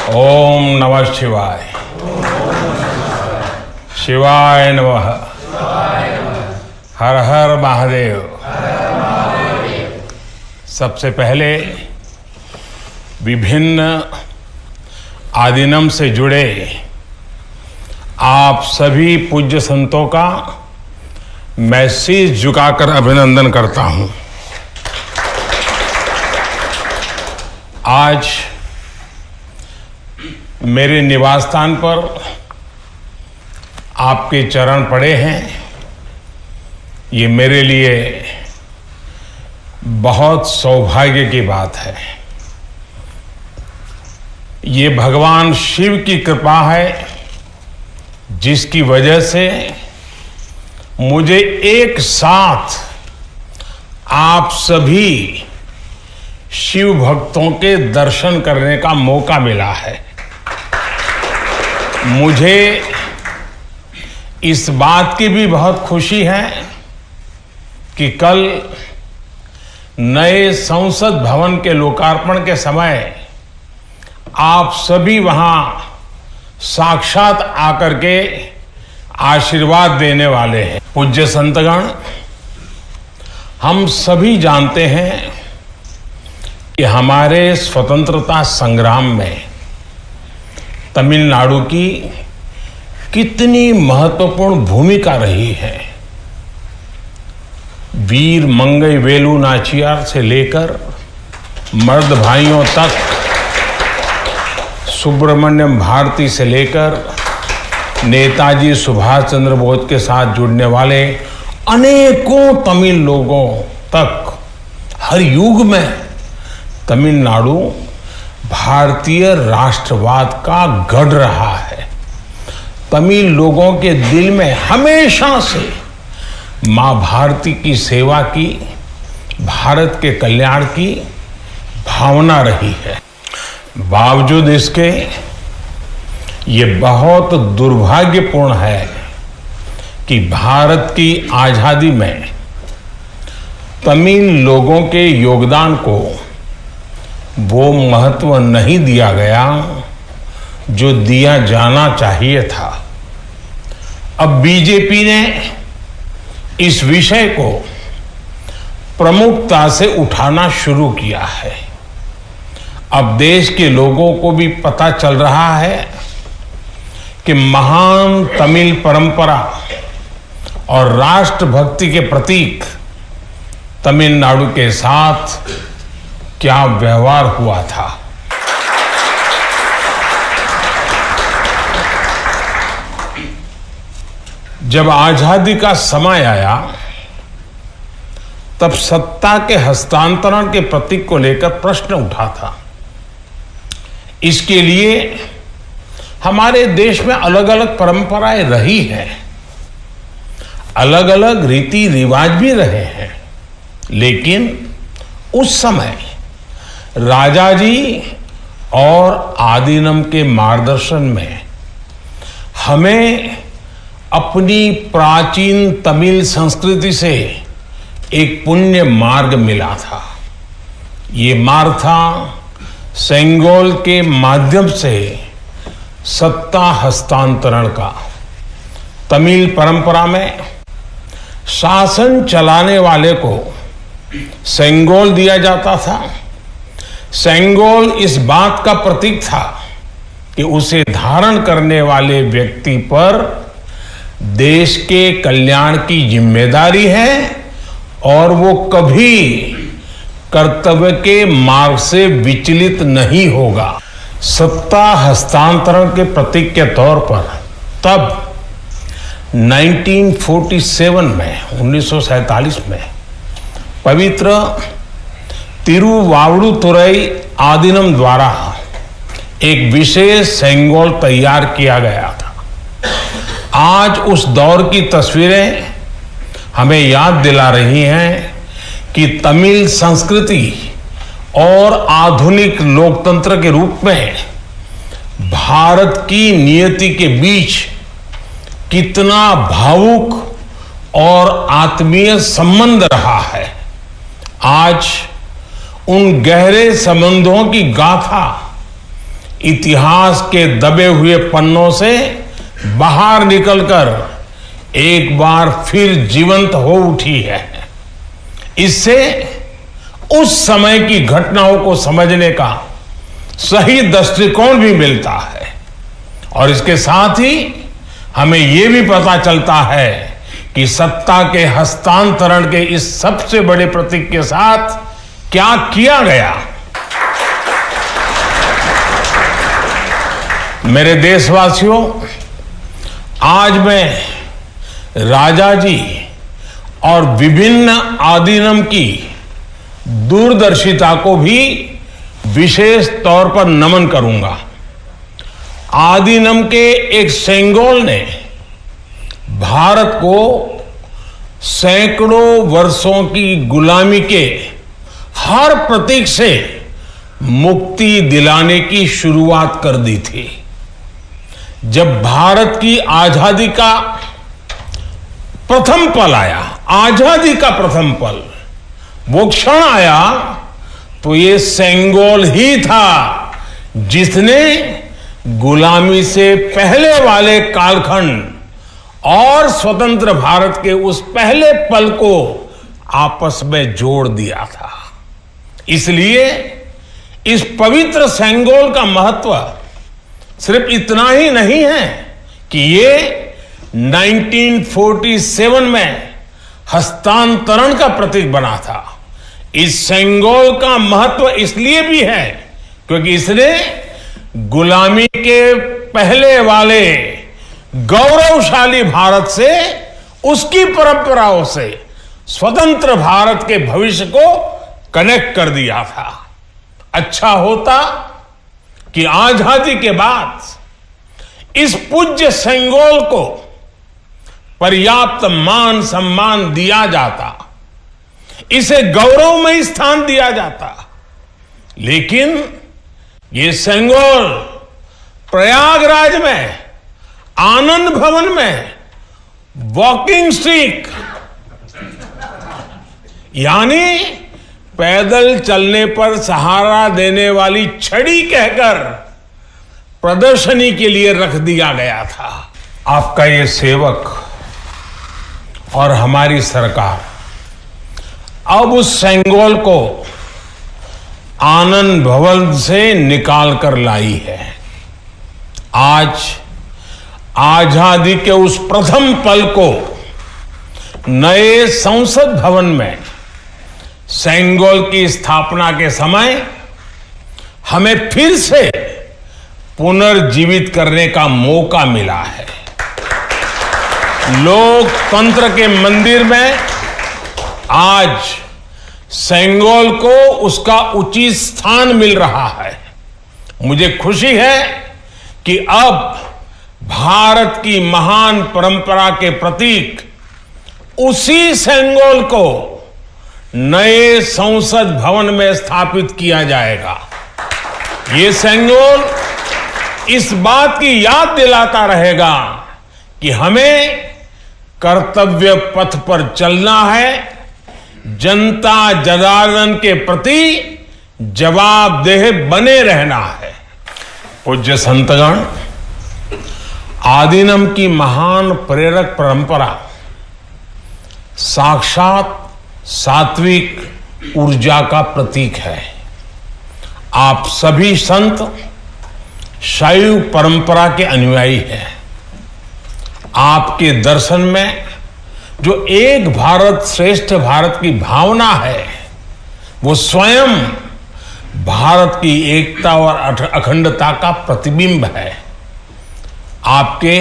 ओम नमः शिवाय। शिवाय नमः। हर हर महादेव। सबसे पहले विभिन्न आदिनम से जुड़े आप सभी पूज्य संतों का मैं शीश झुकाकर अभिनंदन करता हूं। आज मेरे निवास स्थान पर आपके चरण पड़े हैं, ये मेरे लिए बहुत सौभाग्य की बात है। ये भगवान शिव की कृपा है जिसकी वजह से मुझे एक साथ आप सभी शिव भक्तों के दर्शन करने का मौका मिला है। मुझे इस बात की भी बहुत खुशी है कि कल नए संसद भवन के लोकार्पण के समय आप सभी वहां साक्षात आकर के आशीर्वाद देने वाले हैं। पूज्य संतगण, हम सभी जानते हैं कि हमारे स्वतंत्रता संग्राम में तमिलनाडु की कितनी महत्वपूर्ण भूमिका रही है। वीर मंगई वेलु नाचियार से लेकर मर्द भाइयों तक, सुब्रमण्यम भारती से लेकर नेताजी सुभाष चंद्र बोस के साथ जुड़ने वाले अनेकों तमिल लोगों तक हर युग में तमिलनाडु भारतीय राष्ट्रवाद का गढ़ रहा है। तमिल लोगों के दिल में हमेशा से मां भारती की सेवा की, भारत के कल्याण की भावना रही है। बावजूद इसके ये बहुत दुर्भाग्यपूर्ण है कि भारत की आजादी में तमिल लोगों के योगदान को वो महत्व नहीं दिया गया जो दिया जाना चाहिए था। अब बीजेपी ने इस विषय को प्रमुखता से उठाना शुरू किया है। अब देश के लोगों को भी पता चल रहा है कि महान तमिल परंपरा और राष्ट्रभक्ति के प्रतीक तमिलनाडु के साथ क्या व्यवहार हुआ था। जब आजादी का समय आया तब सत्ता के हस्तांतरण के प्रतीक को लेकर प्रश्न उठा था। इसके लिए हमारे देश में अलग अलग परंपराएं रही हैं, अलग अलग रीति रिवाज भी रहे हैं, लेकिन उस समय राजा जी और आदिनम के मार्गदर्शन में हमें अपनी प्राचीन तमिल संस्कृति से एक पुण्य मार्ग मिला था। ये मार्ग था सेंगोल के माध्यम से सत्ता हस्तांतरण का। तमिल परंपरा में शासन चलाने वाले को सेंगोल दिया जाता था। सेंगोल इस बात का प्रतीक था कि उसे धारण करने वाले व्यक्ति पर देश के कल्याण की जिम्मेदारी है और वो कभी कर्तव्य के मार्ग से विचलित नहीं होगा। सत्ता हस्तांतरण के प्रतीक के तौर पर तब 1947 में 1947 में पवित्र तिरुवावड़ुतुरई आदिनम द्वारा एक विशेष सेंगोल तैयार किया गया था। आज उस दौर की तस्वीरें हमें याद दिला रही हैं कि तमिल संस्कृति और आधुनिक लोकतंत्र के रूप में भारत की नियति के बीच कितना भावुक और आत्मीय संबंध रहा है। आज उन गहरे संबंधों की गाथा इतिहास के दबे हुए पन्नों से बाहर निकलकर एक बार फिर जीवंत हो उठी है। इससे उस समय की घटनाओं को समझने का सही दृष्टिकोण भी मिलता है और इसके साथ ही हमें यह भी पता चलता है कि सत्ता के हस्तांतरण के इस सबसे बड़े प्रतीक के साथ क्या किया गया। मेरे देशवासियों, आज मैं राजा जी और विभिन्न आदीनम की दूरदर्शिता को भी विशेष तौर पर नमन करूंगा। आदीनम के एक सेंगोल ने भारत को सैकड़ों वर्षों की गुलामी के हर प्रतीक से मुक्ति दिलाने की शुरुआत कर दी थी। जब भारत की आजादी का प्रथम पल आया, आजादी का प्रथम पल, वो क्षण आया, तो ये सेंगोल ही था जिसने गुलामी से पहले वाले कालखंड और स्वतंत्र भारत के उस पहले पल को आपस में जोड़ दिया था। इसलिए इस पवित्र सेंगोल का महत्व सिर्फ इतना ही नहीं है कि ये 1947 में हस्तांतरण का प्रतीक बना था। इस सेंगोल का महत्व इसलिए भी है क्योंकि इसने गुलामी के पहले वाले गौरवशाली भारत से, उसकी परंपराओं से स्वतंत्र भारत के भविष्य को कनेक्ट कर दिया था। अच्छा होता कि आजादी के बाद इस पूज्य सेंगोल को पर्याप्त मान सम्मान दिया जाता, इसे गौरवमय स्थान दिया जाता, लेकिन ये सेंगोल प्रयागराज में आनंद भवन में वॉकिंग स्टिक यानी पैदल चलने पर सहारा देने वाली छड़ी कहकर प्रदर्शनी के लिए रख दिया गया था। आपका ये सेवक और हमारी सरकार अब उस सेंगोल को आनंद भवन से निकाल कर लाई है। आज आजादी के उस प्रथम पल को नए संसद भवन में सेंगोल की स्थापना के समय हमें फिर से पुनर्जीवित करने का मौका मिला है। लोकतंत्र के मंदिर में आज सेंगोल को उसका उचित स्थान मिल रहा है। मुझे खुशी है कि अब भारत की महान परंपरा के प्रतीक उसी सेंगोल को नए संसद भवन में स्थापित किया जाएगा। ये सेंगोल इस बात की याद दिलाता रहेगा कि हमें कर्तव्य पथ पर चलना है, जनता जनार्दन के प्रति जवाबदेह बने रहना है। पूज्य संतगण, आदीनम की महान प्रेरक परंपरा साक्षात सात्विक ऊर्जा का प्रतीक है। आप सभी संत शैव परंपरा के अनुयायी हैं। आपके दर्शन में जो एक भारत श्रेष्ठ भारत की भावना है, वो स्वयं भारत की एकता और अखंडता का प्रतिबिंब है। आपके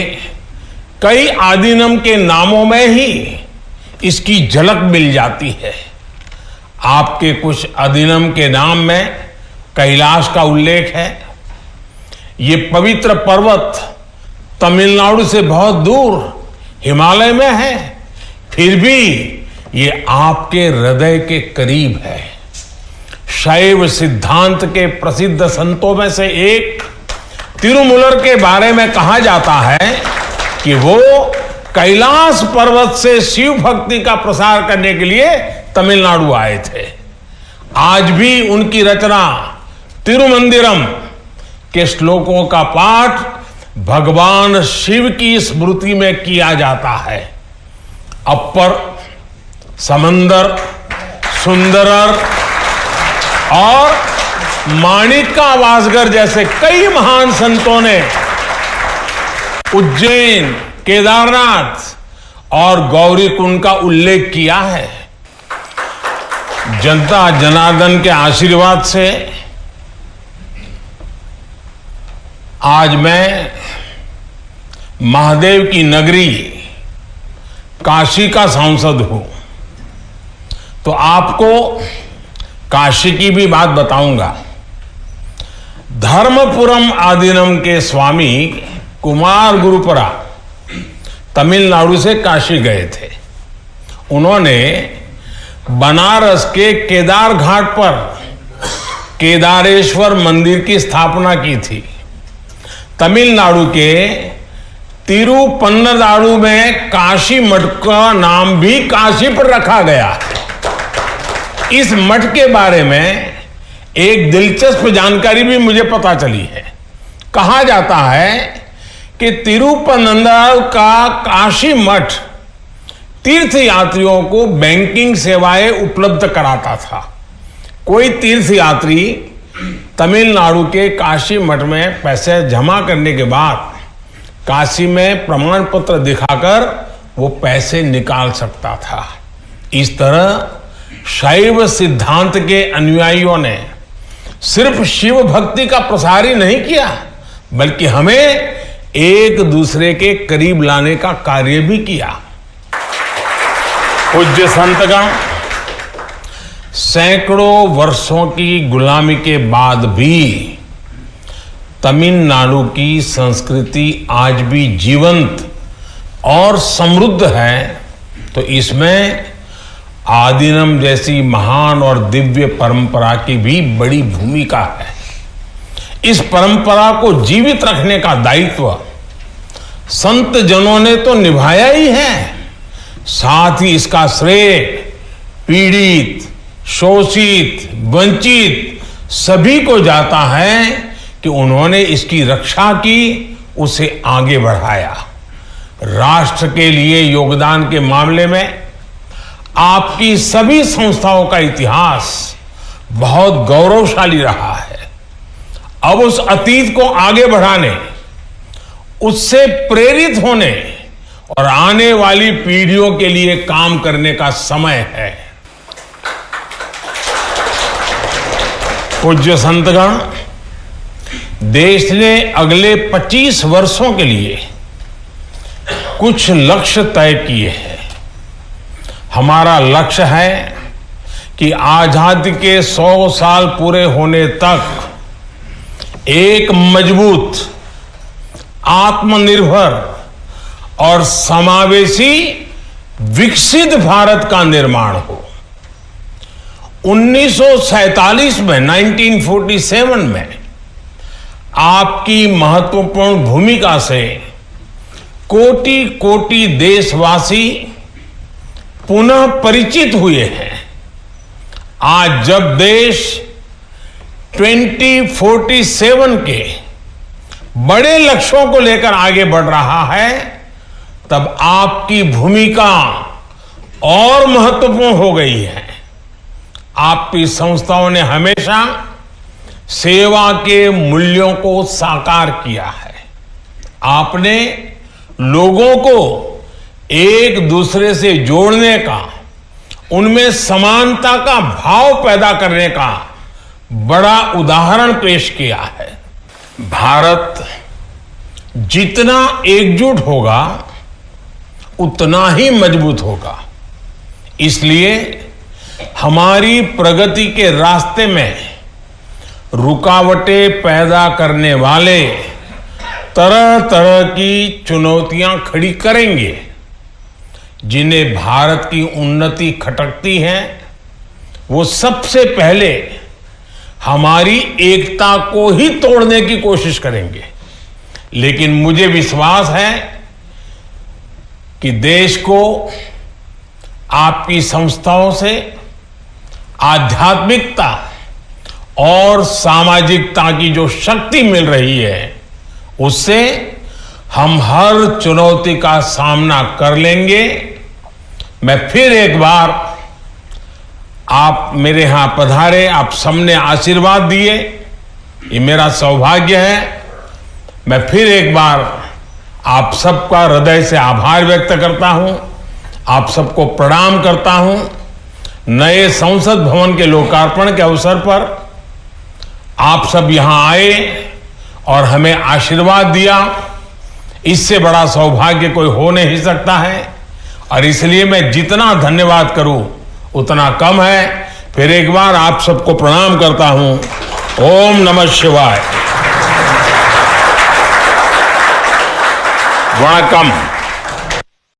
कई आदीनम के नामों में ही इसकी झलक मिल जाती है। आपके कुछ आदीनम के नाम में कैलाश का उल्लेख है। ये पवित्र पर्वत तमिलनाडु से बहुत दूर हिमालय में है, फिर भी ये आपके हृदय के करीब है। शैव सिद्धांत के प्रसिद्ध संतों में से एक तिरुमूलर के बारे में कहा जाता है कि वो कैलाश पर्वत से शिव भक्ति का प्रसार करने के लिए तमिलनाडु आए थे। आज भी उनकी रचना तिरुमंदिरम के श्लोकों का पाठ भगवान शिव की स्मृति में किया जाता है। अपर, समंदर, सुंदरर और माणिका वासगर जैसे कई महान संतों ने उज्जैन, केदारनाथ और गौरीकुंड का उल्लेख किया है। जनता जनार्दन के आशीर्वाद से आज मैं महादेव की नगरी काशी का सांसद हूं, तो आपको काशी की भी बात बताऊंगा। धर्मपुरम आदीनम के स्वामी कुमार गुरुपरा तमिलनाडु से काशी गए थे। उन्होंने बनारस के केदार घाट पर केदारेश्वर मंदिर की स्थापना की थी। तमिलनाडु के तिरुपन्नदारु में काशी मठ का नाम भी काशी पर रखा गया है। इस मठ के बारे में एक दिलचस्प जानकारी भी मुझे पता चली है। कहा जाता है कि तिरुपन्नदारु का काशी मठ तीर्थ यात्रियों को बैंकिंग सेवाएं उपलब्ध कराता था। कोई तीर्थ यात्री तमिलनाडु के काशी मठ में पैसे जमा करने के बाद काशी में प्रमाण पत्र दिखाकर वो पैसे निकाल सकता था। इस तरह शैव सिद्धांत के अनुयायियों ने सिर्फ शिव भक्ति का प्रसार ही नहीं किया, बल्कि हमें एक दूसरे के करीब लाने का कार्य भी किया। पूज्य संतगण, सैकड़ों वर्षों की गुलामी के बाद भी तमिलनाडु की संस्कृति आज भी जीवंत और समृद्ध है, तो इसमें आदीनम जैसी महान और दिव्य परंपरा की भी बड़ी भूमिका है। इस परंपरा को जीवित रखने का दायित्व संत जनों ने तो निभाया ही है, साथ ही इसका श्रेय पीड़ित, शोषित, वंचित सभी को जाता है कि उन्होंने इसकी रक्षा की, उसे आगे बढ़ाया। राष्ट्र के लिए योगदान के मामले में आपकी सभी संस्थाओं का इतिहास बहुत गौरवशाली रहा है। अब उस अतीत को आगे बढ़ाने, उससे प्रेरित होने और आने वाली पीढ़ियों के लिए काम करने का समय है। पूज्य संतगण, देश ने अगले 25 वर्षों के लिए कुछ लक्ष्य तय किए हैं। हमारा लक्ष्य है कि आजादी के 100 साल पूरे होने तक एक मजबूत, आत्मनिर्भर और समावेशी विकसित भारत का निर्माण हो। 1947 में 1947 में आपकी महत्वपूर्ण भूमिका से कोटि कोटि देशवासी पुनः परिचित हुए हैं। आज जब देश 2047 के बड़े लक्ष्यों को लेकर आगे बढ़ रहा है, तब आपकी भूमिका और महत्वपूर्ण हो गई है। आपकी संस्थाओं ने हमेशा सेवा के मूल्यों को साकार किया है। आपने लोगों को एक दूसरे से जोड़ने का, उनमें समानता का भाव पैदा करने का बड़ा उदाहरण पेश किया है। भारत जितना एकजुट होगा उतना ही मजबूत होगा। इसलिए हमारी प्रगति के रास्ते में रुकावटें पैदा करने वाले तरह तरह की चुनौतियां खड़ी करेंगे, जिन्हें भारत की उन्नति खटकती है। वो सबसे पहले हमारी एकता को ही तोड़ने की कोशिश करेंगे। लेकिन मुझे विश्वास है कि देश को आपकी संस्थाओं से आध्यात्मिकता और सामाजिकता की जो शक्ति मिल रही है, उससे हम हर चुनौती का सामना कर लेंगे। मैं फिर एक बार, आप मेरे यहां पधारे, आप सबने आशीर्वाद दिए, ये मेरा सौभाग्य है। मैं फिर एक बार आप सबका हृदय से आभार व्यक्त करता हूं, आप सबको प्रणाम करता हूं। नए संसद भवन के लोकार्पण के अवसर पर आप सब यहां आए और हमें आशीर्वाद दिया, इससे बड़ा सौभाग्य कोई हो नहीं सकता है। और इसलिए मैं जितना धन्यवाद करूं उतना कम है। फिर एक बार आप सबको प्रणाम करता हूं। ओम नमः शिवाय। वणक्कम।